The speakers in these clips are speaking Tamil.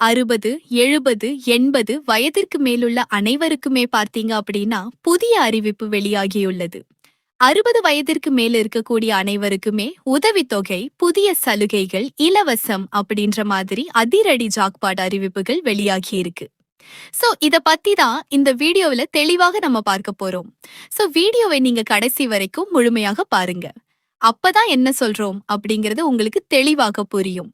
60, 70, 80 வயதிற்கு மேலுள்ள அனைவருக்குமே பார்த்தீங்க அப்படின்னா புதிய அறிவிப்பு வெளியாகியுள்ளது. 60 வயதிற்கு மேல் இருக்கக்கூடிய அனைவருக்குமே உதவித்தொகை, புதிய சலுகைகள், இலவசம் அப்படின்ற மாதிரி அதிரடி ஜாக்பாட் அறிவிப்புகள் வெளியாகி இருக்கு. சோ இத பத்தி தான் இந்த வீடியோவுல தெளிவாக நம்ம பார்க்க போறோம். சோ வீடியோவை நீங்க கடைசி வரைக்கும் முழுமையாக பாருங்க. அப்பதான் என்ன சொல்றோம் அப்படிங்கறது உங்களுக்கு தெளிவாக புரியும்.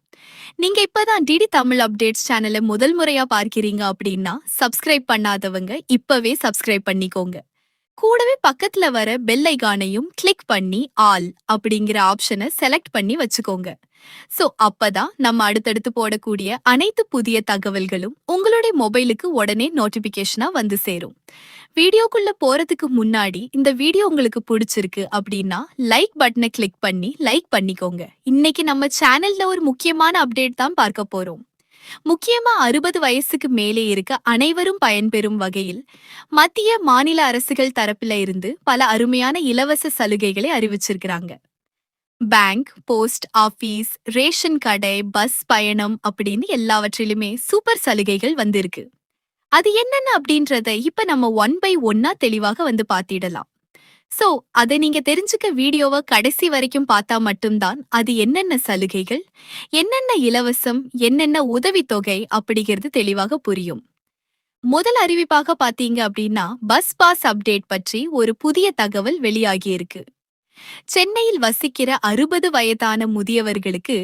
நீங்க இப்பதான் டிடி தமிழ் அப்டேட்ஸ் சேனலை முதல் முறையா பார்க்கிறீங்க அப்படின்னா சப்ஸ்கிரைப் பண்ணாதவங்க இப்பவே சப்ஸ்கிரைப் பண்ணிக்கோங்க. கூடவே பக்கத்துல வர பெல் ஐகானையும் கிளிக் பண்ணி ஆல் அப்படிங்கிற ஆப்ஷனை செலக்ட் பண்ணி வச்சுக்கோங்க. சோ அப்பதான் நம்ம அடுத்தடுத்து போடக்கூடிய அனைத்து புதிய தகவல்களும் உங்களுடைய மொபைலுக்கு உடனே நோட்டிபிகேஷனா வந்து சேரும். வீடியோக்குள்ள போறதுக்கு முன்னாடி இந்த வீடியோ உங்களுக்கு பிடிச்சிருக்கு அப்படின்னா லைக் பட்டனை கிளிக் பண்ணி லைக் பண்ணிக்கோங்க. இன்னைக்கு நம்ம சேனல்ல ஒரு முக்கியமான அப்டேட் தான் பார்க்க போறோம். முக்கியமா 60 வயசுக்கு மேலே இருக்க அனைவரும் பயன்பெறும் வகையில் மத்திய மாநில அரசுகள் தரப்புல இருந்து பல அருமையான இலவச சலுகைகளை அறிவிச்சிருக்கிறாங்க. பேங்க், போஸ்ட் ஆபீஸ், ரேஷன் கடை, பஸ் பயணம் அப்படின்னு எல்லாவற்றிலுமே சூப்பர் சலுகைகள் வந்திருக்கு. அது என்னென்ன அப்படின்றத இப்ப நம்ம ஒன் பை ஒன்னா தெளிவாக வந்து பாத்திடலாம். சோ அதை நீங்க தெரிஞ்சுக்க வீடியோவை கடைசி வரைக்கும் பார்த்தா மட்டும்தான் அது என்னென்ன சலுகைகள், என்னென்ன இலவசம், என்னென்ன உதவித்தொகை அப்படிங்கிறது தெளிவாக புரியும். முதல் அறிவிப்பாக பாத்தீங்க அப்படின்னா பஸ் பாஸ் அப்டேட் பற்றி ஒரு புதிய தகவல் வெளியாகி இருக்கு. சென்னையில் வசிக்கிற 60 வயதான முதியவர்களுக்கு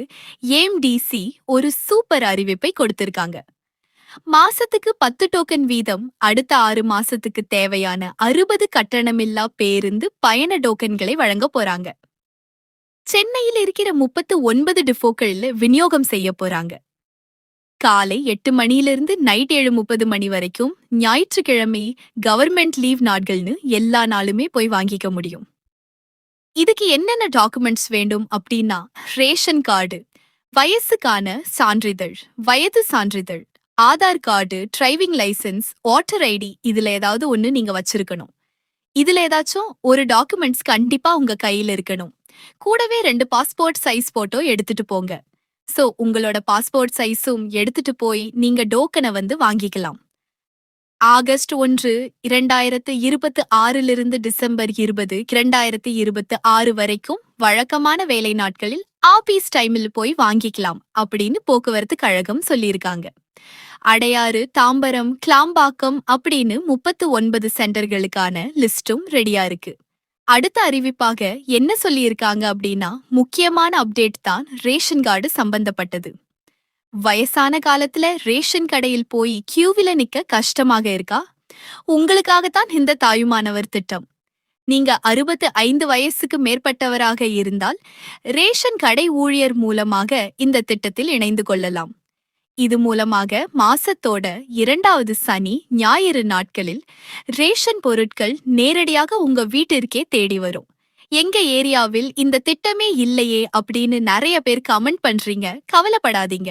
ஏம்டிசி ஒரு சூப்பர் அறிவிப்பை கொடுத்திருக்காங்க. மாசத்துக்கு 10 டோக்கன் வீதம் அடுத்த 6 மாசத்துக்கு தேவையான 60 கட்டணமில்லா பேருந்து பயண டோக்கன்களை வழங்க போறாங்க. சென்னையில் இருக்கிற 39 டிப்போக்கள்ல விநியோகம் செய்ய போறாங்க. காலை 8 மணியிலிருந்து நைட் 7:30 மணி வரைக்கும், ஞாயிற்றுக்கிழமை கவர்மெண்ட் லீவ் நாட்கள்னு எல்லா நாளுமே போய் வாங்கிக்க முடியும். இதுக்கு என்னென்ன டாக்குமெண்ட்ஸ் வேண்டும் அப்படின்னா ரேஷன் கார்டு, வயசுக்கான சான்றிதழ், வயது சான்றிதழ், Aadhaar card, driving licence, voter ID இதுல ஏதாவது ஒண்ணு நீங்க வச்சிருக்கணும். இதுல ஏதாச்சும் ஒரு டாக்குமெண்ட்ஸ் கண்டிப்பா உங்க கையில இருக்கணும். கூடவே 2 பாஸ்போர்ட் சைஸ் போட்டோ எடுத்துட்டு போங்க. சோ உங்களோட பாஸ்போர்ட் சைஸும் எடுத்துட்டு போய் நீங்க டோக்கனை வந்து வாங்கிக்கலாம். ஆகஸ்ட் 1, 2026 டிசம்பர் 20, 2026 வரைக்கும் வழக்கமான வேலை நாட்களில் ஆபீஸ் டைமில் போய் வாங்கிக்கலாம் அப்படின்னு போக்குவரத்து கழகம் சொல்லியிருக்காங்க. அடையாறு, தாம்பரம், கிளாம்பாக்கம் அப்படின்னு 39 சென்டர்களுக்கான லிஸ்டும் ரெடியா இருக்கு. அடுத்த அறிவிப்பாக என்ன சொல்லியிருக்காங்க அப்படின்னா முக்கியமான அப்டேட் தான் ரேஷன் கார்டு சம்பந்தப்பட்டது. வயசான காலத்துல ரேஷன் கடையில் போய் கியூவில நிக்க கஷ்டமாக இருக்கா? உங்களுக்காகத்தான் இந்த தாயுமானவர் திட்டம். நீங்க 65 வயசுக்கு மேற்பட்டவராக இருந்தால் ரேஷன் கடை ஊழியர் மூலமாக இந்த திட்டத்தில் இணைந்து கொள்ளலாம். இது மூலமாக மாசத்தோட 2வது சனி, ஞாயிறு நாட்களில் ரேஷன் பொருட்கள் நேரடியாக உங்க வீட்டிற்கே தேடி வரும். எங்க ஏரியாவில் இந்த திட்டமே இல்லையே அப்படின்னு நிறைய பேர் கமெண்ட் பண்றீங்க. கவலைப்படாதீங்க.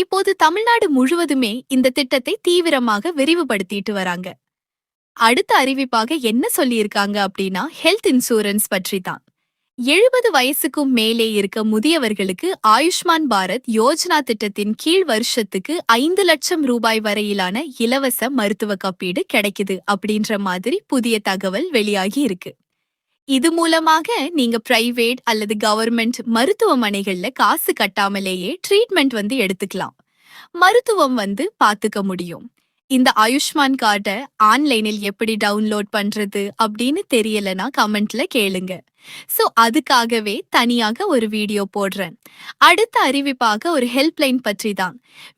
இப்போது தமிழ்நாடு முழுவதுமே இந்த திட்டத்தை தீவிரமாக விரிவுபடுத்திட்டு வராங்க. அடுத்த அறிவிப்பாக என்ன சொல்லியிருக்காங்க அப்படின்னா ஹெல்த் இன்சூரன்ஸ் பற்றி தான். 70 வயசுக்கும் மேலே இருக்க முதியவர்களுக்கு ஆயுஷ்மான் பாரத் யோஜனா திட்டத்தின் கீழ் வருஷத்துக்கு 5 லட்சம் ரூபாய் வரையிலான இலவச மருத்துவ காப்பீடு கிடைக்குது அப்படின்ற மாதிரி புதிய தகவல் வெளியாகி இருக்கு. இது மூலமாக நீங்க பிரைவேட் அல்லது கவர்மெண்ட் மருத்துவமனைகள்ல காசு கட்டாமலேயே ட்ரீட்மெண்ட் வந்து எடுத்துக்கலாம். மருத்துவம் வந்து பாத்துக்க முடியும். இந்த ஆயுஷ்மான் கார்டை ஆன்லைனில் எப்படி டவுன்லோட் பண்றது அப்படின்னு தெரியலனா கமெண்ட்ல கேளுங்க. சோ அதுக்காகவே தனியாக ஒரு வீடியோ போடுறேன். அடுத்த அறிவிப்பாக ஒரு ஹெல்ப்லைன் பற்றி தான்.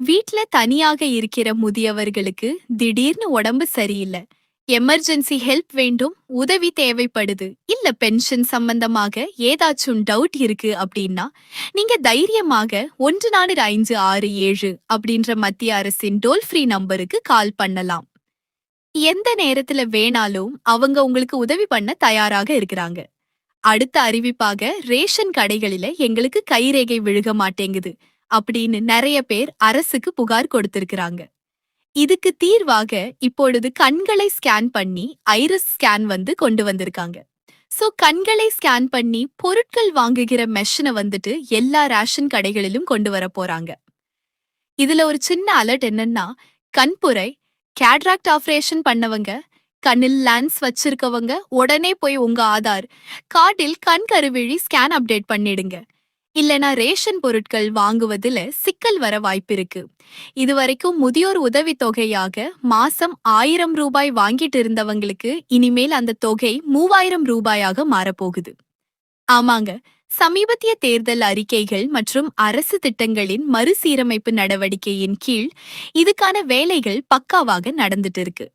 வீட்ல தனியாக இருக்கிற முதியவர்களுக்கு திடீர்னு உடம்பு சரியில்லை, எமர்ஜென்சி ஹெல்ப் வேண்டும், உதவி தேவைப்படுது, இல்ல பென்ஷன் சம்பந்தமாக ஏதாச்சும் டவுட் இருக்கு அப்படின்னா நீங்க தைரியமாக 145667 அப்படின்ற மத்திய அரசின் டோல் ஃப்ரீ நம்பருக்கு கால் பண்ணலாம். எந்த நேரத்துல வேணாலும் அவங்க உங்களுக்கு உதவி பண்ண தயாராக இருக்கிறாங்க. அடுத்த அறிவிப்பாக ரேஷன் கடைகளில எங்களுக்கு கைரேகை விழுக மாட்டேங்குது அப்படின்னு நிறைய பேர் அரசுக்கு புகார் கொடுத்திருக்கிறாங்க. இதுக்கு தீர்வாக இப்பொழுது கண்களை ஸ்கேன் பண்ணி ஐரிஸ் ஸ்கேன் வந்து கொண்டு வந்திருக்காங்க. சோ கண்களை ஸ்கேன் பண்ணி பொருட்கள் வாங்குகிற மெஷினை வந்துட்டு எல்லா ரேஷன் கடைகளிலும் கொண்டு வர போறாங்க. இதுல ஒரு சின்ன அலர்ட் என்னன்னா, கண்புரை, கேட்ராக்ட் ஆபரேஷன் பண்ணவங்க, கண்ணில் லென்ஸ் வச்சிருக்கவங்க உடனே போய் உங்க ஆதார் கார்டில் கண் கருவிழி ஸ்கேன் அப்டேட் பண்ணிடுங்க. இல்லனா ரேஷன் பொருட்கள் வாங்குவதுல சிக்கல் வர வாய்ப்பிருக்கு. இதுவரைக்கும் முதியோர் உதவித் தொகையாக மாசம் 1000 ரூபாய் வாங்கிட்டு இருந்தவங்களுக்கு இனிமேல் அந்த தொகை 3000 ரூபாயாக மாறப்போகுது. ஆமாங்க. சமீபத்திய தேர்தல் அறிக்கைகள் மற்றும் அரசு திட்டங்களின் மறுசீரமைப்பு நடவடிக்கையின் கீழ் இதுக்கான வேலைகள் பக்காவாக நடந்துட்டு இருக்கு.